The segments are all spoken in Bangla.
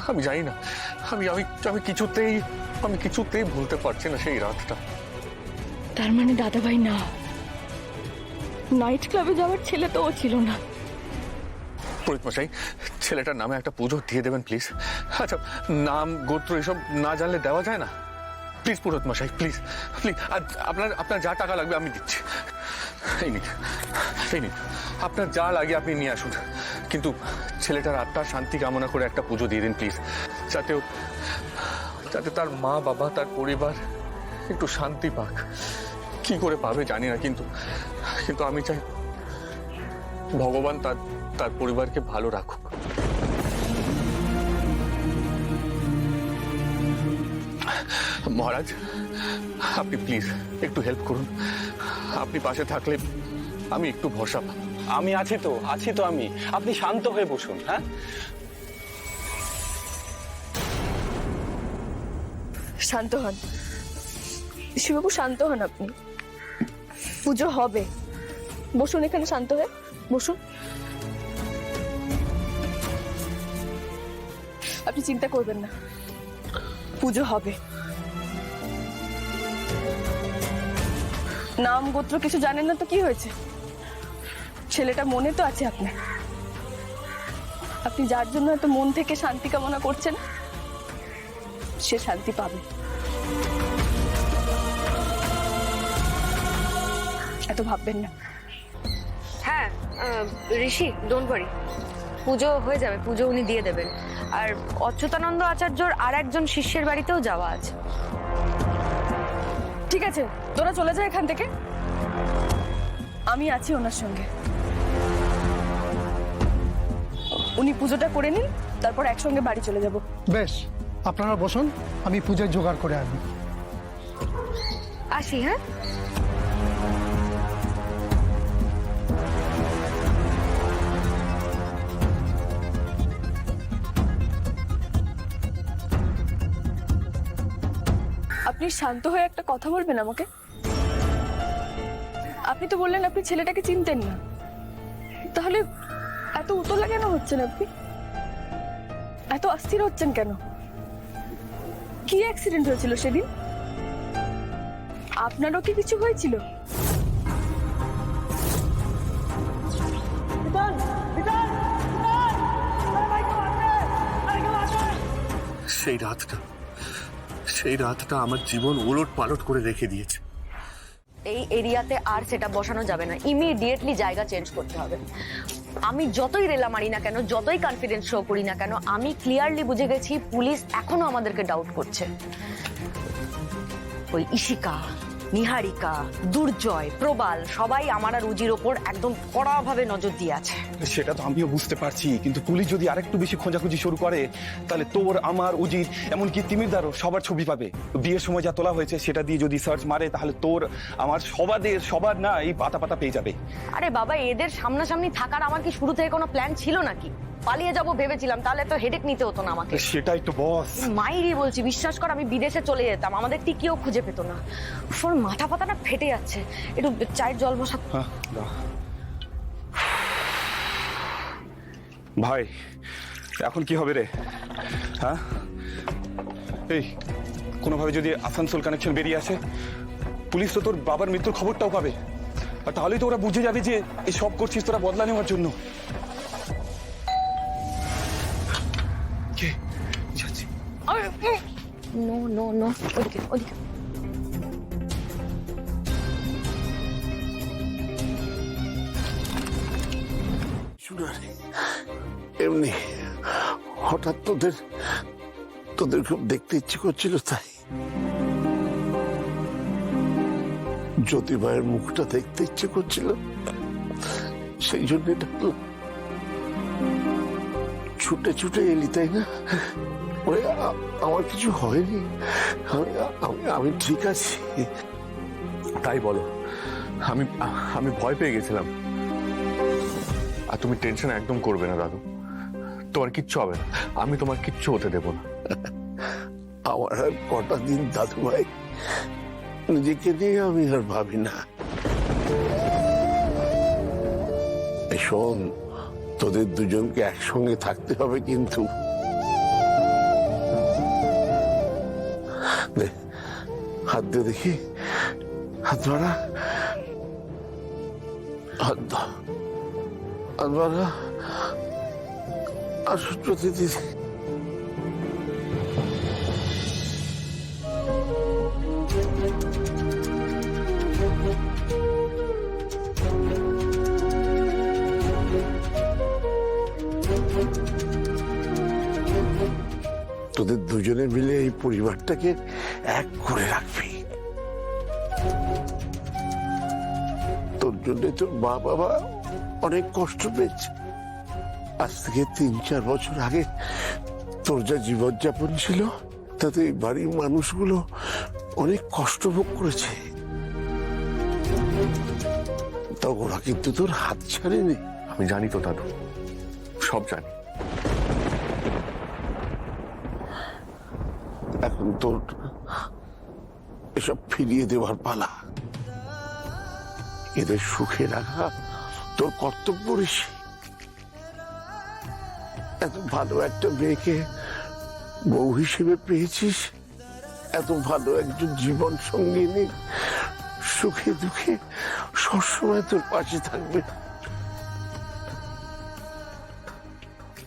আমি জানি না, আমি আমি আমি কিছুতেই আমি কিছুতেই ভুলতে পারছি না সেই রাতটা। তার মানে দাদাভাই না, নাইট ক্লাবে যাওয়ার ছেলে তো ও ছিল না। পুরোহিত মশাই, ছেলেটার নামে একটা পুজো দিয়ে দেবেন প্লিজ। আচ্ছা, নাম গোত্র এসব না জানলে দেওয়া যায় না? প্লিজ পুরোহিত মশাই, প্লিজ প্লিজ। আর আপনার আপনার যা টাকা লাগবে আমি দিচ্ছি। এই নিন, এই নিন, আপনার যা লাগে আপনি নিয়ে আসুন, কিন্তু ছেলেটার আত্মার শান্তি কামনা করে একটা পুজো দিয়ে দিন প্লিজ, যাতে তার মা বাবা তার পরিবার একটু শান্তি পাক। কি করে পাবে জানি না, কিন্তু কিন্তু আমি চাই ভগবান তার তার পরিবারকে ভালো রাখুক। মহারাজ, আপনি প্লিজ একটু হেল্প করুন। আপনি পাশে থাকলে আমি একটু ভরসা পাই। আমি আছি তো আমি। আপনি শান্ত হয়ে বসুন। হ্যাঁ, শান্ত হন শিববাবু, শান্ত হন আপনি। পুজো হবে, বসুন এখানে শান্ত হয়ে বসুন। আপনি চিন্তা করবেন না, পুজো হবে। নাম গোত্র কিছু জানেন না তো কি হয়েছে? ছেলেটা মনে তো আছে আপনার। আপনি যার জন্য এত মন থেকে শান্তি কামনা করছেন, সে শান্তি পাবে। এত ভাববেন না। হ্যাঁ ঋষি, ডোন্ট ওয়ারি, পুজো হয়ে যাবে, পুজো উনি দিয়ে দেবেন। আর অচ্যুতানন্দ আচার্যর আর একজন শিষ্যের বাড়িতেও যাওয়া আছে। ঠিক আছে, তোরা চলে যা এখান থেকে, আমি আছি ওনার সঙ্গে। উনি পুজোটা করে নিন, তারপর একসঙ্গে বাড়ি চলে যাব। বেশ, আপনারা বসুন, আমি পূজায় জোগাড় করে আনবো। আসি। হ্যাঁ, আপনি শান্ত হয়ে একটা কথা বলবেন আমাকে? আপনি তো বললেন আপনি ছেলেটাকে চিনতেন না, তাহলে এত উতলা কেন হচ্ছেন? আপনি এত অস্থির হচ্ছেন কেন? কি অ্যাক্সিডেন্ট হয়েছিল সেদিন? আপনারও কি কিছু হয়েছিল? সেই রাতটা আমার জীবন ওলট পালট করে রেখে দিয়েছে। এই এরিয়াতে আর সেটা বসানো যাবে না, ইমিডিয়েটলি জায়গা চেঞ্জ করতে হবে। আমি যতই রেলা মারি না কেন, যতই কনফিডেন্স শো করি না কেন, আমি ক্লিয়ারলি বুঝে গেছি পুলিশ এখনো আমাদেরকে ডাউট করছে। ওই ইশিকা, নিহারিকা, দুর্জয়, প্রবাল সবাই আমার আর রুজির ওপর একদম কড়াভাবে নজর দিয়ে আছে। সেটা তো আমিও বুঝতে পারছি, কিন্তু পুলিশ যদি আরেকটু বেশি খোঁজাখুঁজি শুরু করে, তাহলে তোর, আমার, উজির, এমনকি তিমিরদারও সবার ছবি পাবে। বিয়ের সময় যা তোলা হয়েছে সেটা দিয়ে যদি সার্চ মারে, তাহলে তোর, আমার, সবার না এই পাতা পাতা পেয়ে যাবে। আরে বাবা, এদের সামনাসামনি থাকার আমার কি শুরু থেকে কোনো প্ল্যান ছিল নাকি? পালিয়ে যাবো ভেবেছিলাম, তাহলে তো হেডেক নিতে হতো না আমাকে। সেটাই তো বস। মাইরি বলছি, বিশ্বাস কর, আমি বিদেশে চলে যেতাম, আমাদের টিকিও খুঁজে পেতো না। ফোর মাথা পাতাটা ফেটে যাচ্ছে, একটু চায়ের জল বসা। হ্যাঁ, ভাই এখন কি হবে রে? হ্যাঁ, এই কোনোভাবে যদি আসানসোল কানেকশন বেরিয়ে আসে, পুলিশ তো তোর বাবার মৃত্যুর খবরটাও পাবে, আর তাহলেই তো ওরা বুঝে যাবে যে এই সব করছিস তোরা বদলা নেওয়ার জন্য। কে যাচ্ছে? নো নো নো, ওদিকে ওদিকে। এমনি হঠাৎ তোদের খুব দেখতে ইচ্ছে করছিল, তাই জ্যোতি ভাইয়ের মুখটা দেখতে ইচ্ছে করছিল, সেই জন্য ডাকলাম। ছুটে ছুটে এলি তাই না? ওরে, আমার কিছু হয়নি, আমি ঠিক আছি। তাই বলো? আমি ভয় পেয়ে গেছিলাম। আর তুমি টেনশন একদম করবে না দাদু, তোমার কিচ্ছু হবে না, আমি তোমার কিচ্ছু হতে দেব না। আমার আর কটা দিন দাদু ভাই, নিজেকে নিয়ে আমি আর ভাবি না। শোন, তোদের দুজনকে একসঙ্গে থাকতে হবে কিন্তু। হাত দে দেখি, হাত বাড়া, হাত দাও, হাত বাড়া, আর সূত্রতে দিদি। তোদের দুজনে মিলে এই পরিবারটাকে এক করে রাখবি। তোর জন্য তোর মা বাবা অনেক কষ্ট পেয়েছে। আজ থেকে 3-4 বছর আগে তোর যা জীবনযাপন ছিল তাতে এই বাড়ির মানুষগুলো অনেক কষ্ট ভোগ করেছে। তা ওরা কিন্তু তোর হাত ছাড়েনি। আমি জানি তো দাদু, সব জানি। এখন তোর এসব ফিরিয়ে দেওয়ার পালা। এদের সুখে রাখা তোর কর্তব্য ঋষি। এত ভালো একটা মেয়েকে বউ হিসেবে পেয়েছিস, এত ভালো একজন জীবন সঙ্গিনী, সুখে দুঃখে সবসময় তোর পাশে থাকবে।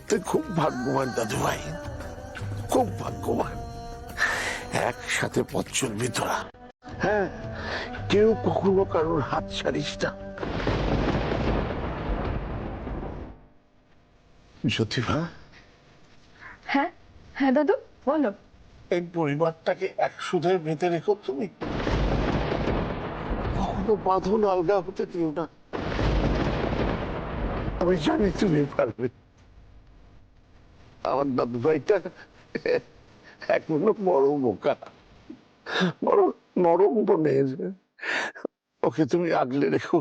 তুই খুব ভাগ্যবান দাদু ভাই, খুব ভাগ্যবান। একসাথে পথ চলবি তোরা। হ্যাঁ, কেউ কখনো কারোর হাত ছাড়িস না। জ্যোতিভা, হ্যাঁ হ্যাঁ দাদু বলো। এই পরিবারটাকে এক সুধে বেঁধে রেখো তুমি। কখনো বাঁধন আলগা হতে দিও না। আমি জানি তুমি পারবে। আমার দাদু ভাইটা এখনো বড় বোকা, বড় নরম বনের। ওকে তুমি আগলে রেখো।